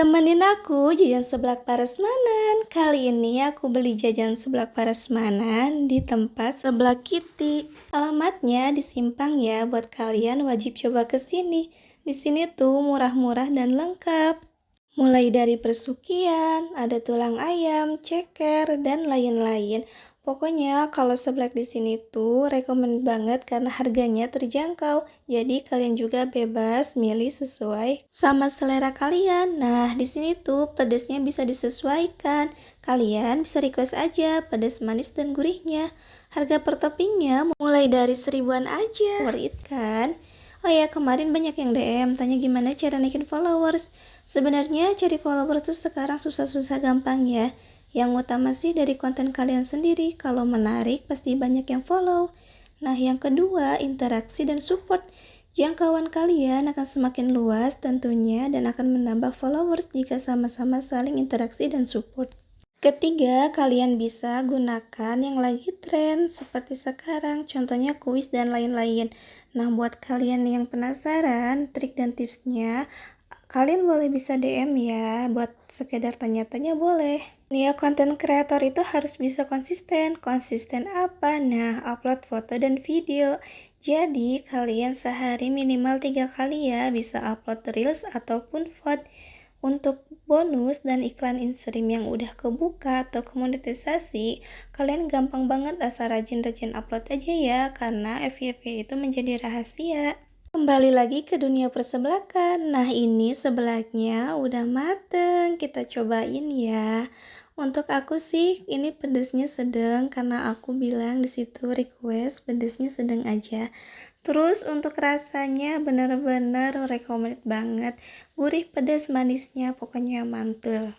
Temenin aku jajan seblak prasmanan. Kali ini aku beli jajan seblak prasmanan di tempat seblak Kitty. Alamatnya di Simpang ya, buat kalian wajib coba ke sini. Di sini tuh murah-murah dan lengkap. Mulai dari persukian, ada tulang ayam, ceker, dan lain-lain. Pokoknya kalau seblak di sini tuh rekomen banget karena harganya terjangkau. Jadi kalian juga bebas milih sesuai sama selera kalian. Nah, di sini tuh pedasnya bisa disesuaikan. Kalian bisa request aja pedas manis dan gurihnya. Harga per toppingnya mulai dari 1.000-an aja. Worth it kan? Oh ya, kemarin banyak yang DM tanya gimana cara naikin followers. Sebenarnya cari followers tuh sekarang susah-susah gampang ya. Yang utama sih dari konten kalian sendiri. Kalau menarik pasti banyak yang follow. Nah, yang kedua, interaksi dan support. Jangkauan kalian akan semakin luas tentunya dan akan menambah followers jika sama-sama saling interaksi dan support. Ketiga, kalian bisa gunakan yang lagi tren seperti sekarang, contohnya kuis dan lain-lain. Nah, buat kalian yang penasaran trik dan tipsnya, kalian boleh bisa DM ya, buat sekedar tanya-tanya boleh. Nih ya, konten kreator itu harus bisa konsisten. Konsisten apa? Nah, upload foto dan video. Jadi, kalian sehari minimal 3 kali ya bisa upload reels ataupun VOD. Untuk bonus dan iklan Instagram yang udah kebuka atau kemonetisasi, kalian gampang banget asal rajin-rajin upload aja ya, karena FYP itu menjadi rahasia. Kembali lagi ke dunia persebelakan. Nah, ini sebelaknya udah mateng, kita cobain ya. Untuk aku sih ini pedesnya sedang karena aku bilang di situ request pedesnya sedang aja. Terus untuk rasanya bener-bener recommended banget. Gurih pedas manisnya pokoknya mantul.